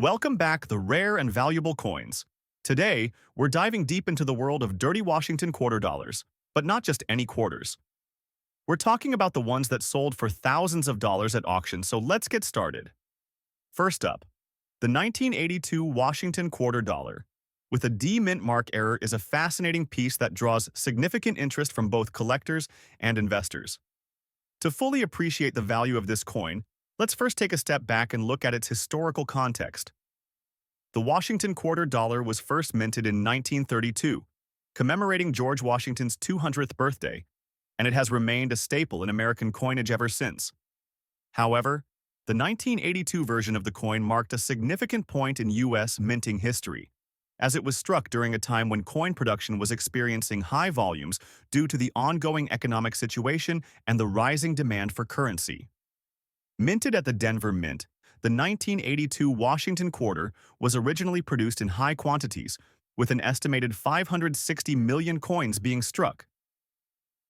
Welcome back, the rare and valuable coins. Today, we're diving deep into the world of dirty Washington quarter dollars, but not just any quarters. We're talking about the ones that sold for thousands of dollars at auction, so let's get started. First up, the 1982 Washington quarter dollar, with a D mint mark error, is a fascinating piece that draws significant interest from both collectors and investors. To fully appreciate the value of this coin, let's first take a step back and look at its historical context. The Washington quarter dollar was first minted in 1932, commemorating George Washington's 200th birthday, and it has remained a staple in American coinage ever since. However, the 1982 version of the coin marked a significant point in U.S. minting history, as it was struck during a time when coin production was experiencing high volumes due to the ongoing economic situation and the rising demand for currency. Minted at the Denver Mint, the 1982 Washington quarter was originally produced in high quantities, with an estimated 560 million coins being struck.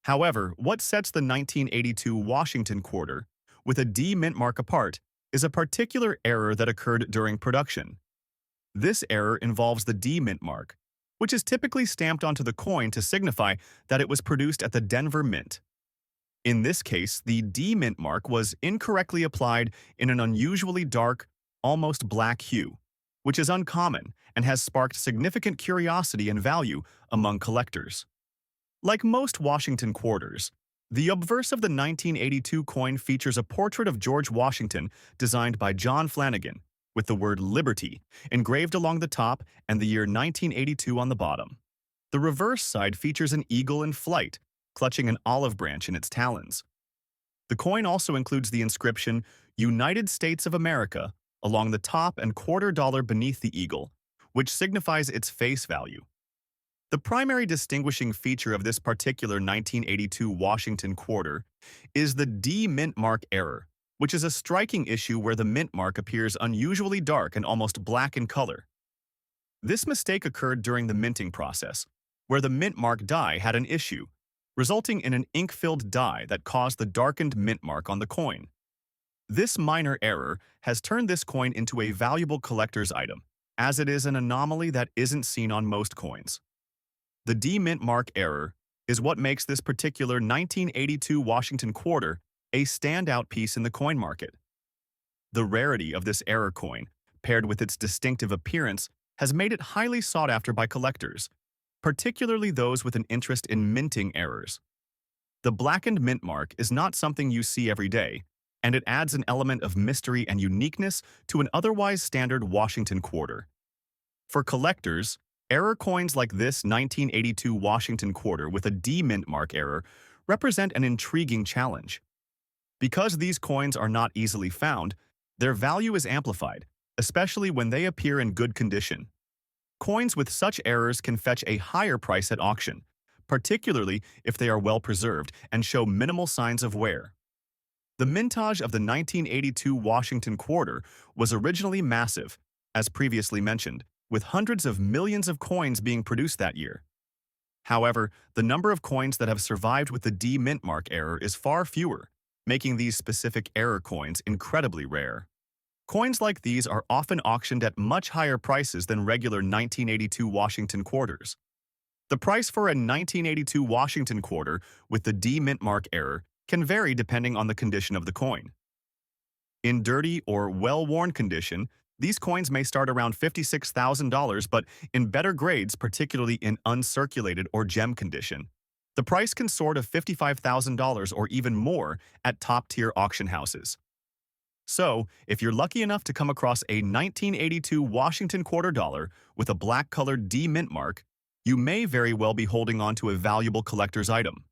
However, what sets the 1982 Washington quarter, with a D mint mark apart, is a particular error that occurred during production. This error involves the D mint mark, which is typically stamped onto the coin to signify that it was produced at the Denver Mint. In this case, the D mint mark was incorrectly applied in an unusually dark, almost black hue, which is uncommon and has sparked significant curiosity and value among collectors. Like most Washington quarters, the obverse of the 1982 coin features a portrait of George Washington designed by John Flanagan, with the word Liberty engraved along the top and the year 1982 on the bottom. The reverse side features an eagle in flight, clutching an olive branch in its talons. The coin also includes the inscription United States of America along the top and quarter dollar beneath the eagle, which signifies its face value. The primary distinguishing feature of this particular 1982 Washington quarter is the D mint mark error, which is a striking issue where the mint mark appears unusually dark and almost black in color. This mistake occurred during the minting process, where the mint mark die had an issue, resulting in an ink-filled dye that caused the darkened mint mark on the coin. This minor error has turned this coin into a valuable collector's item, as it is an anomaly that isn't seen on most coins. The D mint mark error is what makes this particular 1982 Washington quarter a standout piece in the coin market. The rarity of this error coin, paired with its distinctive appearance, has made it highly sought after by collectors, particularly those with an interest in minting errors. The blackened mint mark is not something you see every day, and it adds an element of mystery and uniqueness to an otherwise standard Washington quarter. For collectors, error coins like this 1982 Washington quarter with a D mint mark error represent an intriguing challenge. Because these coins are not easily found, their value is amplified, especially when they appear in good condition. Coins with such errors can fetch a higher price at auction, particularly if they are well preserved and show minimal signs of wear. The mintage of the 1982 Washington quarter was originally massive, as previously mentioned, with hundreds of millions of coins being produced that year. However, the number of coins that have survived with the D mint mark error is far fewer, making these specific error coins incredibly rare. Coins like these are often auctioned at much higher prices than regular 1982 Washington quarters. The price for a 1982 Washington quarter with the D mint mark error can vary depending on the condition of the coin. In dirty or well-worn condition, these coins may start around $56,000, but in better grades, particularly in uncirculated or gem condition, the price can soar to $55,000 or even more at top-tier auction houses. So, if you're lucky enough to come across a 1982 Washington quarter dollar with a black-colored D mint mark, you may very well be holding on to a valuable collector's item.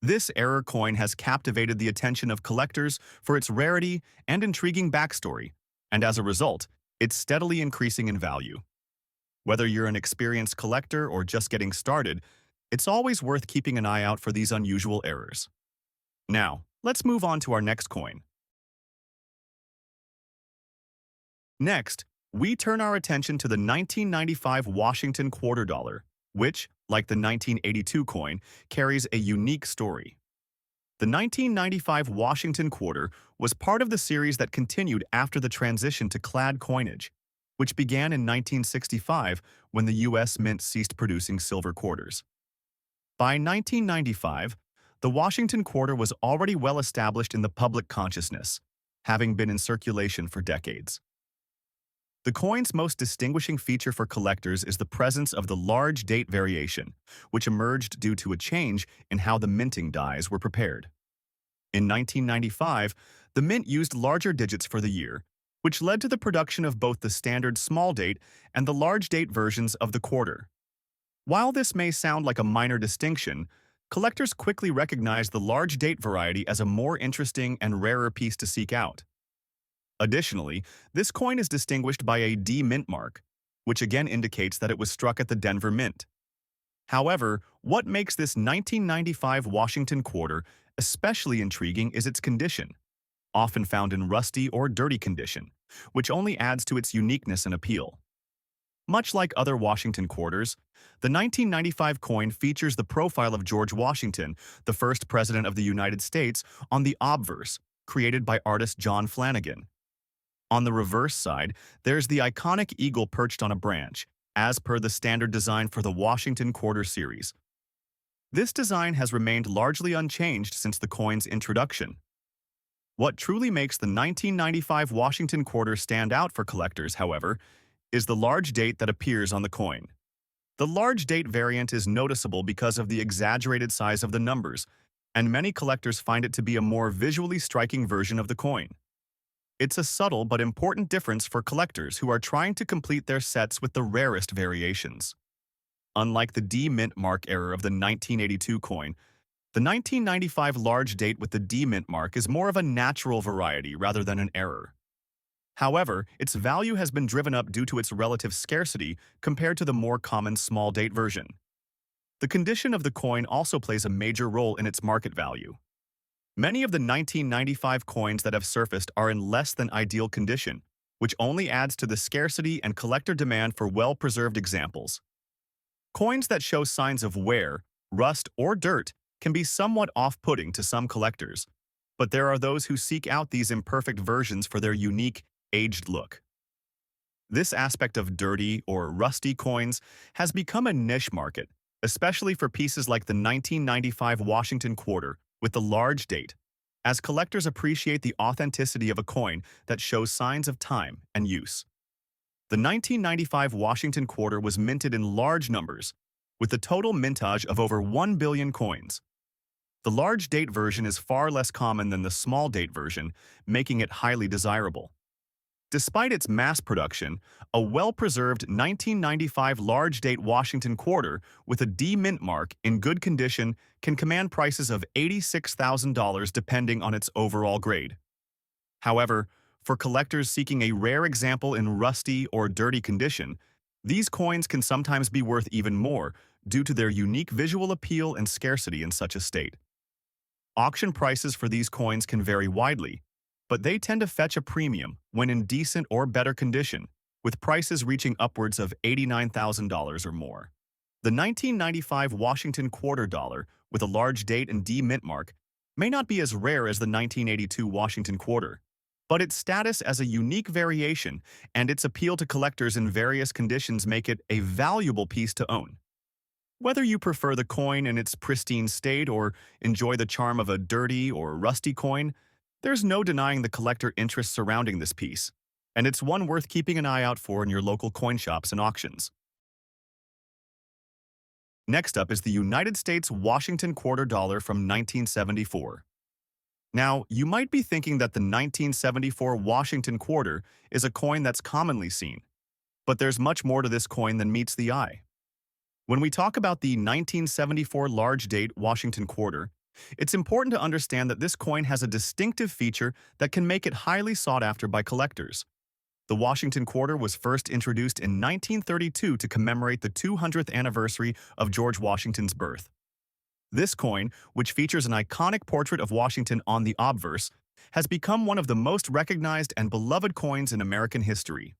This error coin has captivated the attention of collectors for its rarity and intriguing backstory, and as a result, it's steadily increasing in value. Whether you're an experienced collector or just getting started, it's always worth keeping an eye out for these unusual errors. Now, let's move on to our next coin. Next, we turn our attention to the 1995 Washington quarter dollar, which, like the 1982 coin, carries a unique story. The 1995 Washington quarter was part of the series that continued after the transition to clad coinage, which began in 1965 when the U.S. Mint ceased producing silver quarters. By 1995, the Washington quarter was already well established in the public consciousness, having been in circulation for decades. The coin's most distinguishing feature for collectors is the presence of the large date variation, which emerged due to a change in how the minting dies were prepared. In 1995, the mint used larger digits for the year, which led to the production of both the standard small date and the large date versions of the quarter. While this may sound like a minor distinction, collectors quickly recognized the large date variety as a more interesting and rarer piece to seek out. Additionally, this coin is distinguished by a D mint mark, which again indicates that it was struck at the Denver Mint. However, what makes this 1995 Washington quarter especially intriguing is its condition, often found in rusty or dirty condition, which only adds to its uniqueness and appeal. Much like other Washington quarters, the 1995 coin features the profile of George Washington, the first president of the United States, on the obverse, created by artist John Flanagan. On the reverse side, there's the iconic eagle perched on a branch, as per the standard design for the Washington Quarter series. This design has remained largely unchanged since the coin's introduction. What truly makes the 1995 Washington Quarter stand out for collectors, however, is the large date that appears on the coin. The large date variant is noticeable because of the exaggerated size of the numbers, and many collectors find it to be a more visually striking version of the coin. It's a subtle but important difference for collectors who are trying to complete their sets with the rarest variations. Unlike the D mint mark error of the 1982 coin, the 1995 large date with the D mint mark is more of a natural variety rather than an error. However, its value has been driven up due to its relative scarcity compared to the more common small date version. The condition of the coin also plays a major role in its market value. Many of the 1995 coins that have surfaced are in less than ideal condition, which only adds to the scarcity and collector demand for well-preserved examples. Coins that show signs of wear, rust, or dirt can be somewhat off-putting to some collectors, but there are those who seek out these imperfect versions for their unique, aged look. This aspect of dirty or rusty coins has become a niche market, especially for pieces like the 1995 Washington Quarter with the large date, as collectors appreciate the authenticity of a coin that shows signs of time and use. The 1995 Washington Quarter was minted in large numbers, with a total mintage of over 1 billion coins. The large date version is far less common than the small date version, making it highly desirable. Despite its mass production, a well-preserved 1995 large-date Washington Quarter with a D mint mark in good condition can command prices of $86,000 depending on its overall grade. However, for collectors seeking a rare example in rusty or dirty condition, these coins can sometimes be worth even more due to their unique visual appeal and scarcity in such a state. Auction prices for these coins can vary widely, but they tend to fetch a premium when in decent or better condition, with prices reaching upwards of $89,000 or more. The 1995 Washington Quarter dollar, with a large date and D mint mark, may not be as rare as the 1982 Washington Quarter, but its status as a unique variation and its appeal to collectors in various conditions make it a valuable piece to own. Whether you prefer the coin in its pristine state or enjoy the charm of a dirty or rusty coin, there's no denying the collector interest surrounding this piece, and it's one worth keeping an eye out for in your local coin shops and auctions. Next up is the United States Washington Quarter dollar from 1974. Now, you might be thinking that the 1974 Washington Quarter is a coin that's commonly seen, but there's much more to this coin than meets the eye. When we talk about the 1974 large-date Washington Quarter, it's important to understand that this coin has a distinctive feature that can make it highly sought after by collectors. The Washington Quarter was first introduced in 1932 to commemorate the 200th anniversary of George Washington's birth. This coin, which features an iconic portrait of Washington on the obverse, has become one of the most recognized and beloved coins in American history.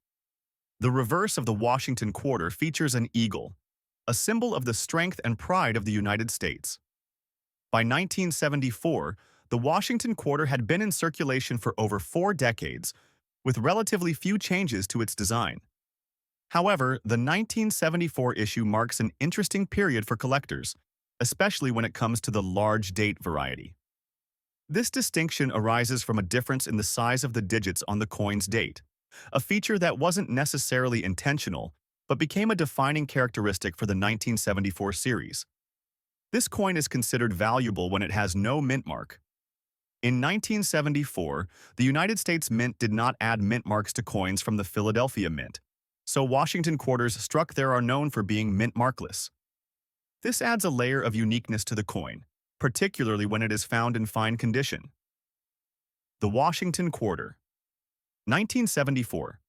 The reverse of the Washington Quarter features an eagle, a symbol of the strength and pride of the United States. By 1974, the Washington Quarter had been in circulation for over 4 decades, with relatively few changes to its design. However, the 1974 issue marks an interesting period for collectors, especially when it comes to the large date variety. This distinction arises from a difference in the size of the digits on the coin's date, a feature that wasn't necessarily intentional, but became a defining characteristic for the 1974 series. This coin is considered valuable when it has no mint mark. In 1974, the United States Mint did not add mint marks to coins from the Philadelphia Mint, so Washington quarters struck there are known for being mint markless. This adds a layer of uniqueness to the coin, particularly when it is found in fine condition. The Washington Quarter. 1974.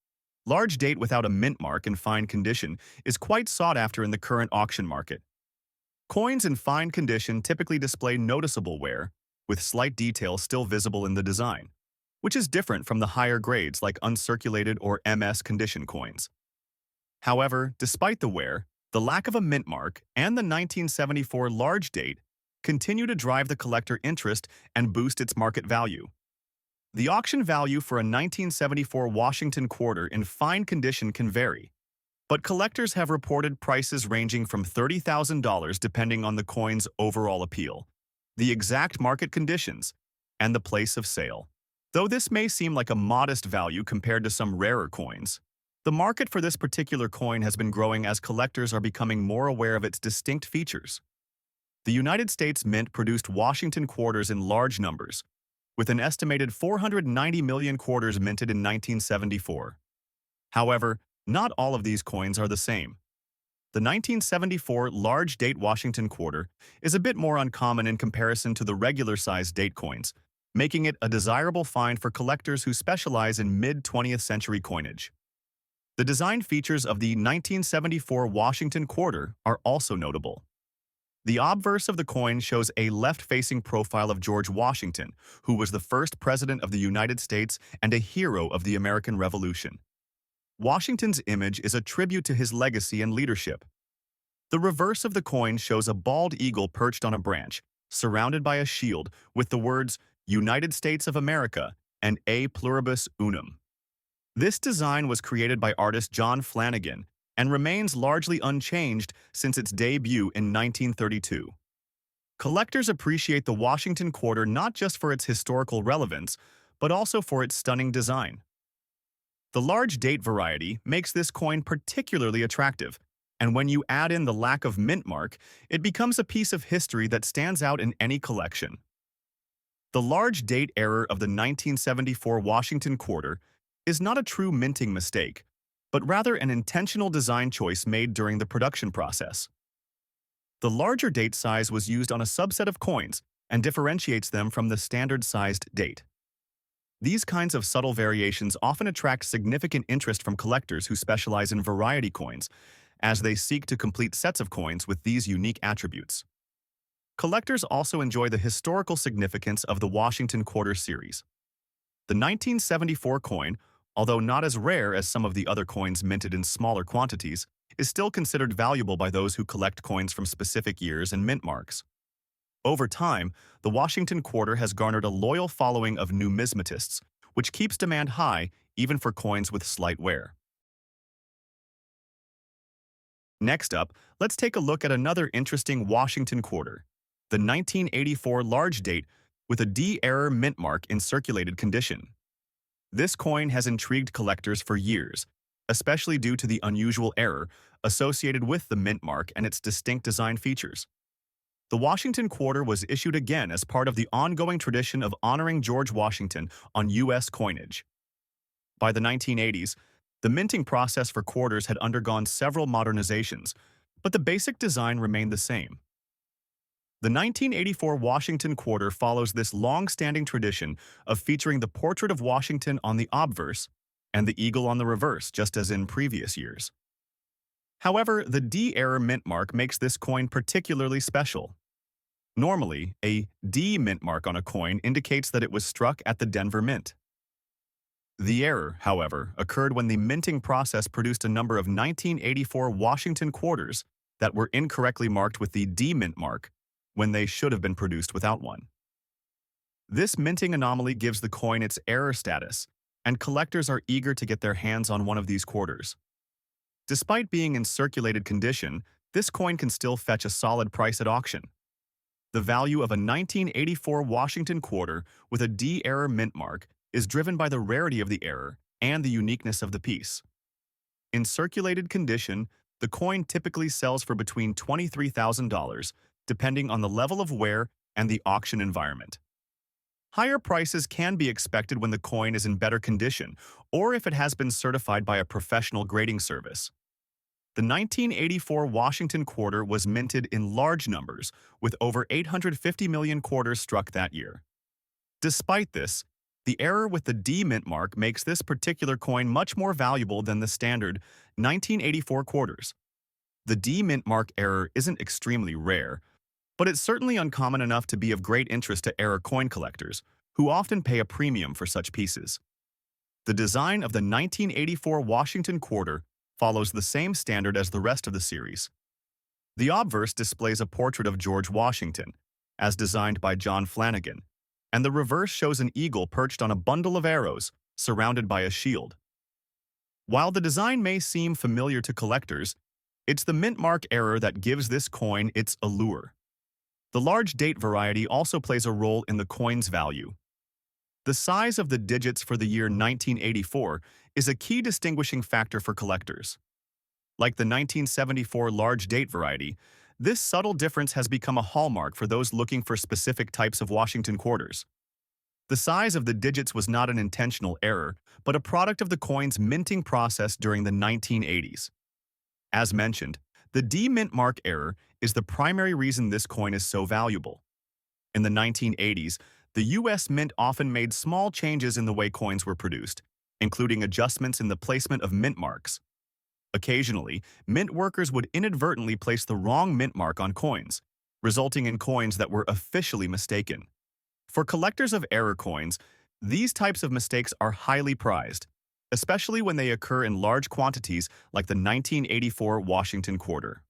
Large date without a mint mark in fine condition is quite sought after in the current auction market. Coins in fine condition typically display noticeable wear, with slight details still visible in the design, which is different from the higher grades like uncirculated or MS condition coins. However, despite the wear, the lack of a mint mark and the 1974 large date continue to drive the collector interest and boost its market value. The auction value for a 1974 Washington quarter in fine condition can vary, but collectors have reported prices ranging from $30,000 depending on the coin's overall appeal, the exact market conditions, and the place of sale. Though this may seem like a modest value compared to some rarer coins, the market for this particular coin has been growing as collectors are becoming more aware of its distinct features. The United States Mint produced Washington quarters in large numbers, with an estimated 490 million quarters minted in 1974. However, not all of these coins are the same. The 1974 large date Washington quarter is a bit more uncommon in comparison to the regular-sized date coins, making it a desirable find for collectors who specialize in mid-20th century coinage. The design features of the 1974 Washington quarter are also notable. The obverse of the coin shows a left-facing profile of George Washington, who was the first president of the United States and a hero of the American Revolution. Washington's image is a tribute to his legacy and leadership. The reverse of the coin shows a bald eagle perched on a branch, surrounded by a shield with the words United States of America and A Pluribus Unum. This design was created by artist John Flanagan and remains largely unchanged since its debut in 1932. Collectors appreciate the Washington quarter not just for its historical relevance, but also for its stunning design. The large date variety makes this coin particularly attractive, and when you add in the lack of mint mark, it becomes a piece of history that stands out in any collection. The large date error of the 1974 Washington quarter is not a true minting mistake, but rather an intentional design choice made during the production process. The larger date size was used on a subset of coins and differentiates them from the standard-sized date. These kinds of subtle variations often attract significant interest from collectors who specialize in variety coins, as they seek to complete sets of coins with these unique attributes. Collectors also enjoy the historical significance of the Washington Quarter series. The 1974 coin, although not as rare as some of the other coins minted in smaller quantities, is still considered valuable by those who collect coins from specific years and mint marks. Over time, the Washington Quarter has garnered a loyal following of numismatists, which keeps demand high even for coins with slight wear. Next up, let's take a look at another interesting Washington Quarter, the 1984 large date with a D-error mint mark in circulated condition. This coin has intrigued collectors for years, especially due to the unusual error associated with the mint mark and its distinct design features. The Washington Quarter was issued again as part of the ongoing tradition of honoring George Washington on U.S. coinage. By the 1980s, the minting process for quarters had undergone several modernizations, but the basic design remained the same. The 1984 Washington Quarter follows this long-standing tradition of featuring the portrait of Washington on the obverse and the eagle on the reverse, just as in previous years. However, the D-error mint mark makes this coin particularly special. Normally, a D mint mark on a coin indicates that it was struck at the Denver Mint. The error, however, occurred when the minting process produced a number of 1984 Washington quarters that were incorrectly marked with the D mint mark, when they should have been produced without one. This minting anomaly gives the coin its error status, and collectors are eager to get their hands on one of these quarters. Despite being in circulated condition, this coin can still fetch a solid price at auction. The value of a 1984 Washington quarter with a D error mint mark is driven by the rarity of the error and the uniqueness of the piece. In circulated condition, the coin typically sells for between $23,000, depending on the level of wear and the auction environment. Higher prices can be expected when the coin is in better condition or if it has been certified by a professional grading service. The 1984 Washington quarter was minted in large numbers, with over 850 million quarters struck that year. Despite this, the error with the D mint mark makes this particular coin much more valuable than the standard 1984 quarters. The D mint mark error isn't extremely rare, but it's certainly uncommon enough to be of great interest to error coin collectors, who often pay a premium for such pieces. The design of the 1984 Washington quarter follows the same standard as the rest of the series. The obverse displays a portrait of George Washington, as designed by John Flanagan, and the reverse shows an eagle perched on a bundle of arrows, surrounded by a shield. While the design may seem familiar to collectors, it's the mint mark error that gives this coin its allure. The large date variety also plays a role in the coin's value. The size of the digits for the year 1984 is a key distinguishing factor for collectors. Like the 1974 large date variety, this subtle difference has become a hallmark for those looking for specific types of Washington quarters. The size of the digits was not an intentional error, but a product of the coin's minting process during the 1980s. As mentioned, the D mint mark error is the primary reason this coin is so valuable. In the 1980s, the U.S. Mint often made small changes in the way coins were produced, including adjustments in the placement of mint marks. Occasionally, mint workers would inadvertently place the wrong mint mark on coins, resulting in coins that were officially mistaken. For collectors of error coins, these types of mistakes are highly prized, especially when they occur in large quantities like the 1984 Washington quarter.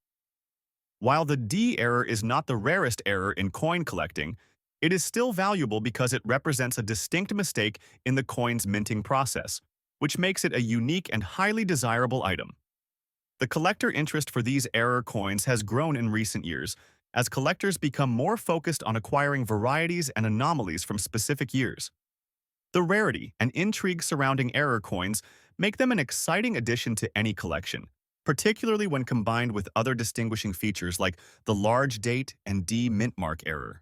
While the D error is not the rarest error in coin collecting, it is still valuable because it represents a distinct mistake in the coin's minting process, which makes it a unique and highly desirable item. The collector interest for these error coins has grown in recent years, as collectors become more focused on acquiring varieties and anomalies from specific years. The rarity and intrigue surrounding error coins make them an exciting addition to any collection, particularly when combined with other distinguishing features like the large date and D mint mark error.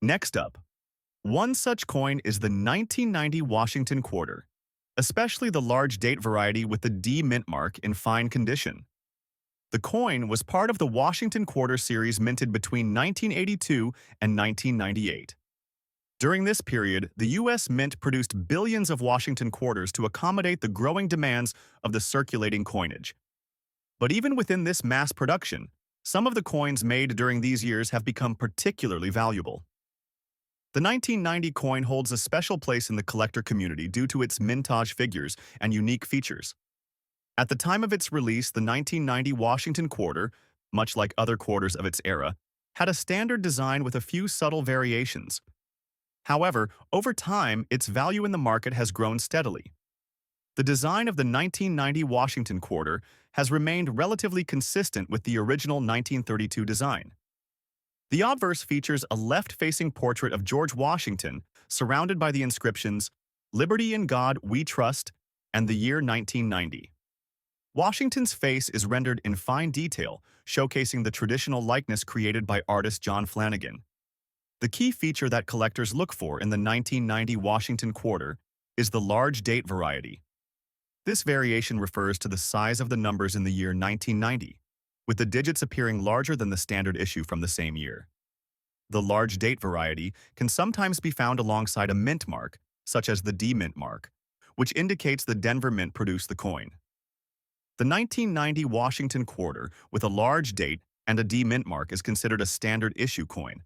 Next up, one such coin is the 1990 Washington quarter, especially the large date variety with the D mint mark in fine condition. The coin was part of the Washington quarter series minted between 1982 and 1998. During this period, the U.S. Mint produced billions of Washington quarters to accommodate the growing demands of the circulating coinage. But even within this mass production, some of the coins made during these years have become particularly valuable. The 1990 coin holds a special place in the collector community due to its mintage figures and unique features. At the time of its release, the 1990 Washington quarter, much like other quarters of its era, had a standard design with a few subtle variations. However, over time, its value in the market has grown steadily. The design of the 1990 Washington quarter has remained relatively consistent with the original 1932 design. The obverse features a left-facing portrait of George Washington, surrounded by the inscriptions, "Liberty in God We Trust," and the year 1990. Washington's face is rendered in fine detail, showcasing the traditional likeness created by artist John Flanagan. The key feature that collectors look for in the 1990 Washington quarter is the large date variety. This variation refers to the size of the numbers in the year 1990, with the digits appearing larger than the standard issue from the same year. The large date variety can sometimes be found alongside a mint mark, such as the D mint mark, which indicates the Denver Mint produced the coin. The 1990 Washington quarter with a large date and a D mint mark is considered a standard issue coin,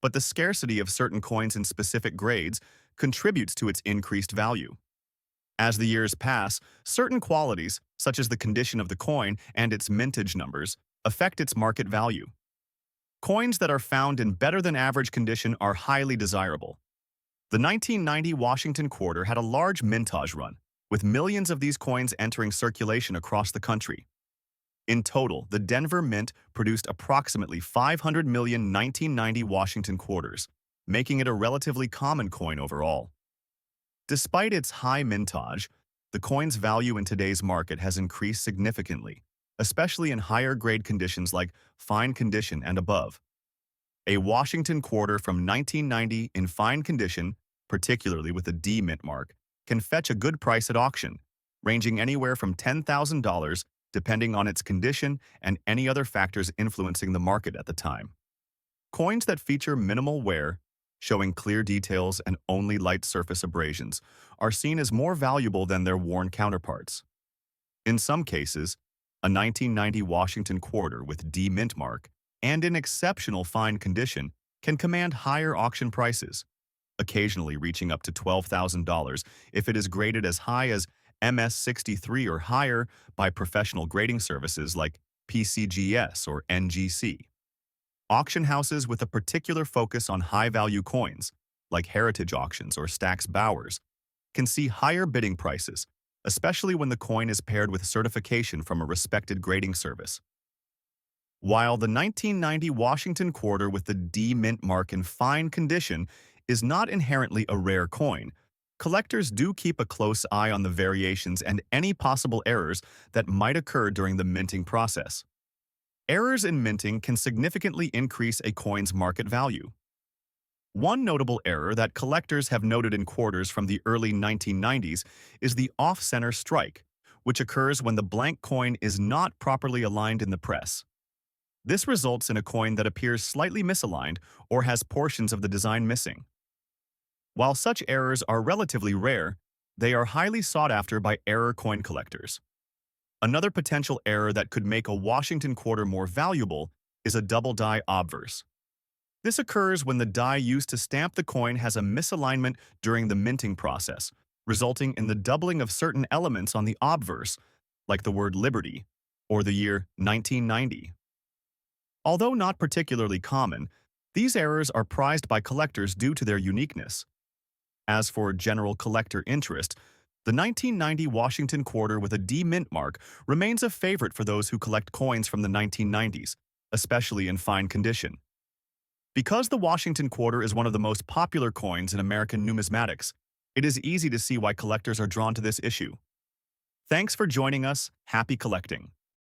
but the scarcity of certain coins in specific grades contributes to its increased value. As the years pass, certain qualities, such as the condition of the coin and its mintage numbers, affect its market value. Coins that are found in better-than-average condition are highly desirable. The 1990 Washington quarter had a large mintage run, with millions of these coins entering circulation across the country. In total, the Denver Mint produced approximately 500 million 1990 Washington quarters, making it a relatively common coin overall. Despite its high mintage, the coin's value in today's market has increased significantly, especially in higher-grade conditions like fine condition and above. A Washington quarter from 1990 in fine condition, particularly with a D mint mark, can fetch a good price at auction, ranging anywhere from $10,000 depending on its condition and any other factors influencing the market at the time. Coins that feature minimal wear, showing clear details and only light surface abrasions, are seen as more valuable than their worn counterparts. In some cases, a 1990 Washington quarter with D mint mark and in exceptional fine condition can command higher auction prices, occasionally reaching up to $12,000 if it is graded as high as MS63 or higher by professional grading services like PCGS or NGC. Auction houses with a particular focus on high-value coins, like Heritage Auctions or Stack's Bowers, can see higher bidding prices, especially when the coin is paired with certification from a respected grading service. While the 1990 Washington quarter with the D mint mark in fine condition is not inherently a rare coin, collectors do keep a close eye on the variations and any possible errors that might occur during the minting process. Errors in minting can significantly increase a coin's market value. One notable error that collectors have noted in quarters from the early 1990s is the off-center strike, which occurs when the blank coin is not properly aligned in the press. This results in a coin that appears slightly misaligned or has portions of the design missing. While such errors are relatively rare, they are highly sought after by error coin collectors. Another potential error that could make a Washington quarter more valuable is a double die obverse. This occurs when the die used to stamp the coin has a misalignment during the minting process, resulting in the doubling of certain elements on the obverse, like the word Liberty or the year 1990. Although not particularly common, these errors are prized by collectors due to their uniqueness. As for general collector interest, the 1990 Washington quarter with a D mint mark remains a favorite for those who collect coins from the 1990s, especially in fine condition. Because the Washington quarter is one of the most popular coins in American numismatics, it is easy to see why collectors are drawn to this issue. Thanks for joining us. Happy collecting!